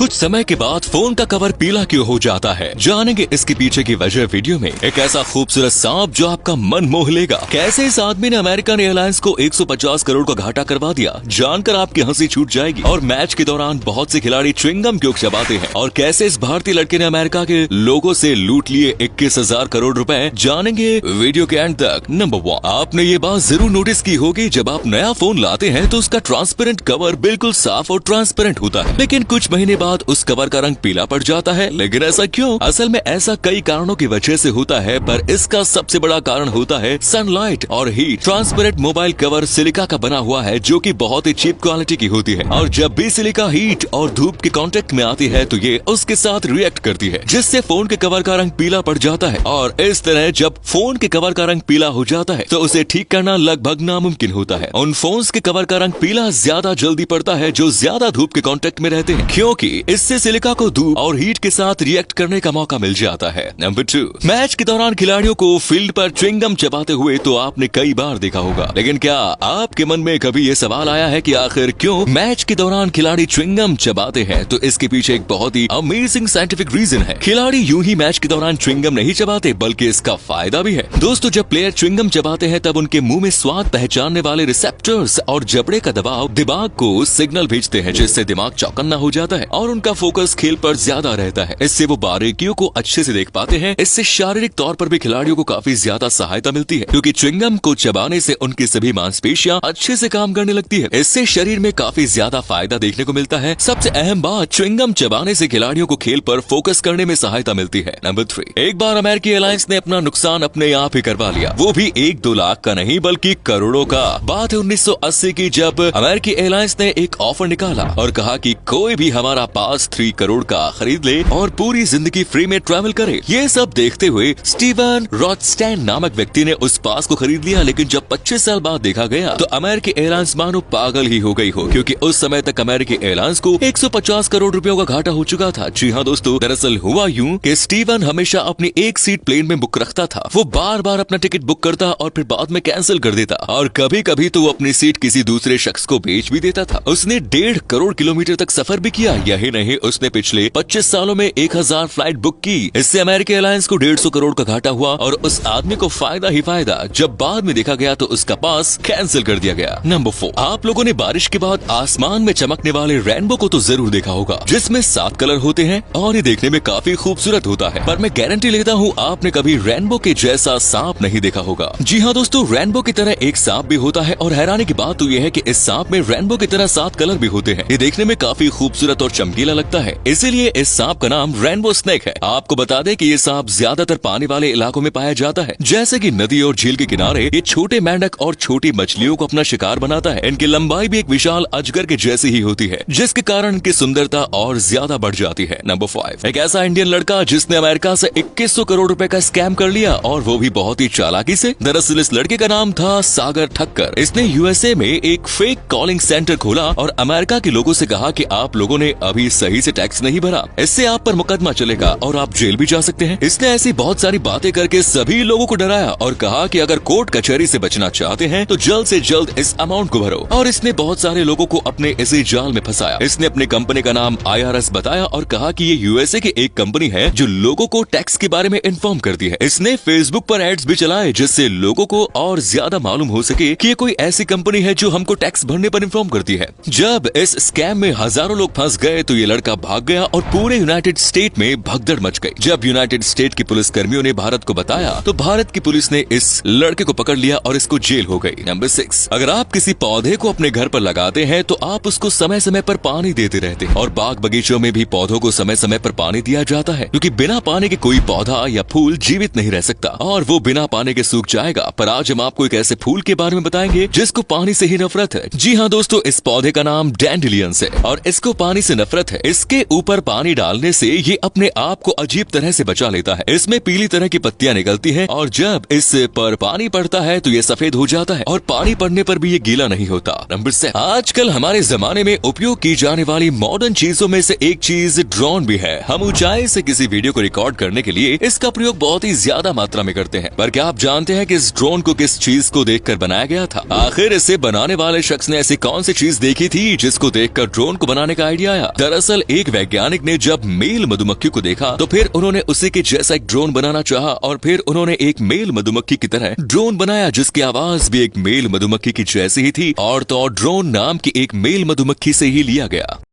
कुछ समय के बाद फोन का कवर पीला क्यों हो जाता है, जानेंगे इसके पीछे की वजह वीडियो में। एक ऐसा खूबसूरत सांप जो आपका मन मोह लेगा। कैसे इस आदमी ने अमेरिकन एयरलाइंस को 150 करोड़ का घाटा करवा दिया, जानकर आपकी हंसी छूट जाएगी। और मैच के दौरान बहुत से खिलाड़ी च्युइंगम क्यों चबाते हैं और कैसे इस भारतीय लड़के ने अमेरिका के लोगों से लूट लिए 21,000 करोड़ रुपए, जानेंगे वीडियो के एंड तक। नंबर 1, आपने ये बात जरूर नोटिस की होगी, जब आप नया फोन लाते हैं तो उसका ट्रांसपेरेंट कवर बिल्कुल साफ और ट्रांसपेरेंट होता है, लेकिन कुछ महीने बाद उस कवर का रंग पीला पड़ जाता है। लेकिन ऐसा क्यों? असल में ऐसा कई कारणों की वजह से होता है, पर इसका सबसे बड़ा कारण होता है सनलाइट और heat. Transparent mobile cover silica का बना हुआ है, जो कि बहुत ही चीप क्वालिटी की होती है, और जब भी सिलिका हीट और धूप के कांटेक्ट में आती है तो ये उसके साथ रिएक्ट करती है, जिससे फोन के कवर का रंग पीला पड़ जाता है। और इस तरह जब फोन के कवर का रंग पीला हो जाता है तो उसे ठीक करना लगभग नामुमकिन होता है। उन फोन्स के कवर का रंग पीला ज्यादा जल्दी पड़ता है जो ज्यादा धूप के कांटेक्ट में रहते हैं, क्योंकि इससे सिलिका को धूप और हीट के साथ रिएक्ट करने का मौका मिल जाता है। नंबर 2, मैच के दौरान खिलाड़ियों को फील्ड पर च्युइंगम चबाते हुए तो आपने कई बार देखा होगा, लेकिन क्या आपके मन में कभी ये सवाल आया है कि आखिर क्यों मैच के दौरान खिलाड़ी च्युइंगम चबाते हैं? तो इसके पीछे एक बहुत ही अमेजिंग साइंटिफिक रीजन है। खिलाड़ी यूं ही मैच के दौरान च्युइंगम नहीं चबाते, बल्कि इसका फायदा भी है। दोस्तों, जब प्लेयर च्युइंगम चबाते हैं तब उनके मुंह में स्वाद पहचानने वाले रिसेप्टर्स और जबड़े का दबाव दिमाग को सिग्नल भेजते हैं, जिससे दिमाग चौकन्ना हो जाता है और उनका फोकस खेल पर ज्यादा रहता है। इससे वो बारीकियों को अच्छे से देख पाते हैं। इससे शारीरिक तौर पर भी खिलाड़ियों को काफी ज्यादा सहायता मिलती है, क्योंकि च्युइंगम को चबाने से उनकी सभी मांसपेशियां अच्छे से काम करने लगती है। इससे शरीर में काफी ज्यादा फायदा देखने को मिलता है। सबसे अहम बात, च्युइंगम चबाने से खिलाड़ियों को खेल पर फोकस करने में सहायता मिलती है। नंबर 3, एक बार अमेरिकी एयरलाइंस ने अपना नुकसान अपने आप ही करवा लिया, वो भी 1-2 लाख का नहीं बल्कि करोड़ों का। बात है 1980 की, जब अमेरिकी एयरलाइंस ने एक ऑफर निकाला और कहा कि कोई भी हमारा पास 3 करोड़ का खरीद ले और पूरी जिंदगी फ्री में ट्रैवल करे। ये सब देखते हुए स्टीवन रॉथस्टेन नामक व्यक्ति ने उस पास को खरीद लिया, लेकिन जब 25 साल बाद देखा गया तो अमेरिकी एयरलाइंस मानो पागल ही हो गई हो, क्योंकि उस समय तक अमेरिकी एयरलाइंस को 150 करोड़ रुपयों का घाटा हो चुका था। जी हाँ दोस्तों, दरअसल हुआ यूं कि स्टीवन हमेशा अपनी एक सीट प्लेन में बुक रखता था। वो बार बार अपना टिकट बुक करता और फिर बाद में कैंसिल कर देता, और कभी कभी तो वो अपनी सीट किसी दूसरे शख्स को बेच भी देता था। उसने 1.5 करोड़ किलोमीटर तक सफर भी किया। यही नहीं, उसने पिछले 25 सालों में 1000 फ्लाइट बुक की। इससे अमेरिकी एयरलाइंस को 150 करोड़ का घाटा हुआ और उस आदमी को फायदा ही फायदा। जब बाद में देखा गया तो उसका पास कैंसिल कर दिया गया। नंबर 4, आप लोगों ने बारिश के बाद आसमान में चमकने वाले रेनबो को तो जरूर देखा होगा, जिसमें 7 कलर होते हैं और ये देखने में काफी खूबसूरत होता है। पर मैं गारंटी लेता हूँ आपने कभी रेनबो के जैसा सांप नहीं देखा होगा। जी हाँ दोस्तों, रेनबो की तरह एक सांप भी होता है, और हैरानी की बात तो यह है कि इस सांप में रेनबो की तरह 7 कलर भी होते हैं। ये देखने में काफी खूबसूरत और चमकीला लगता है, इसीलिए इस सांप का नाम रेनबो स्नेक है। आपको बता दें कि ये सांप ज्यादातर पानी वाले इलाकों में पाया जाता है, जैसे कि नदी और झील के किनारे। ये छोटे मेंढक और छोटी मछलियों को अपना शिकार बनाता है। इनकी लंबाई भी एक विशाल अजगर के जैसी ही होती है, जिसके कारण इनकी सुंदरता और ज्यादा बढ़ जाती है। नंबर 5, एक ऐसा इंडियन लड़का जिसने अमेरिका से 2100 करोड़ रुपए का स्कैम कर लिया, और वो भी बहुत ही चालाकी से। दरअसल इस लड़के का नाम था सागर ठक्कर। इसने यूएसए में एक फेक कॉलिंग सेंटर खोला और अमेरिका के लोगों से कहा कि आप लोगों ने अभी सही से टैक्स नहीं भरा, इससे आप पर मुकदमा चलेगा और आप जेल भी जा सकते हैं। इसने ऐसी बहुत सारी बातें करके सभी लोगों को डराया और कहा कि अगर कोर्ट कचहरी से बचना चाहते हैं तो जल्द से जल्द इस अमाउंट को भरो। और इसने बहुत सारे लोगों को अपने इसी जाल में फंसाया। इसने अपनी कंपनी का नाम IRS बताया और कहा कि ये यूएसए की एक कंपनी है जो लोगों को टैक्स के बारे में इन्फॉर्म करती है। इसने फेसबुक पर एड्स भी चलाए, जिससे लोगों को और ज्यादा मालूम हो सके कि ये कोई ऐसी कंपनी है जो हमको टैक्स भरने पर इन्फॉर्म करती है। जब इस स्कैम में हजारों लोग फंस गए तो ये लड़का भाग गया और पूरे यूनाइटेड स्टेट में भगदड़ मच गई। जब यूनाइटेड स्टेट की पुलिस कर्मियों ने भारत को बताया तो भारत की पुलिस ने इस लड़के को पकड़ लिया और इसको जेल हो गई। नंबर 6, अगर आप किसी पौधे को अपने घर पर लगाते हैं तो आप उसको समय समय पर पानी देते रहते हैं, और बाग बगीचों में भी पौधों को समय समय पर पानी दिया जाता है, क्योंकि बिना पानी के कोई पौधा या फूल जीवित नहीं रह सकता, और वो बिना पानी के सूख जाएगा। पर आज हम आपको एक ऐसे फूल के बारे में बताएंगे जिसको पानी से ही नफरत है। जी हाँ दोस्तों, इस पौधे का नाम डैंडेलियंस है और इसको पानी से नफरत है। इसके ऊपर पानी डालने से ये अपने आप को अजीब तरह से बचा लेता है। इसमें पीली तरह की पत्तियां निकलती हैं, और जब इस पर पानी पड़ता है तो ये सफेद हो जाता है, और पानी पड़ने पर भी ये गीला नहीं होता। नंबर 7, आजकल हमारे जमाने में उपयोग की जाने वाली मॉडर्न चीजों में से एक चीज ड्रोन भी है। हम ऊंचाई से किसी वीडियो को रिकॉर्ड करने के लिए इसका प्रयोग बहुत ही ज्यादा मात्रा में करते हैं। पर क्या आप जानते हैं कि इस ड्रोन को किस चीज को देखकर बनाया गया था? आखिर इसे बनाने वाले शख्स ने ऐसी कौन सी चीज देखी थी जिसको देखकर ड्रोन को बनाने का आइडिया आया? दरअसल एक वैज्ञानिक ने जब मेल मधुमक्खी को देखा तो फिर उन्होंने उसी के जैसा एक ड्रोन बनाना चाहा और फिर उन्होंने एक मेल मधुमक्खी की तरह ड्रोन बनाया जिसकी आवाज भी एक मेल मधुमक्खी की जैसी ही थी और तो और ड्रोन नाम की एक मेल मधुमक्खी से ही लिया गया।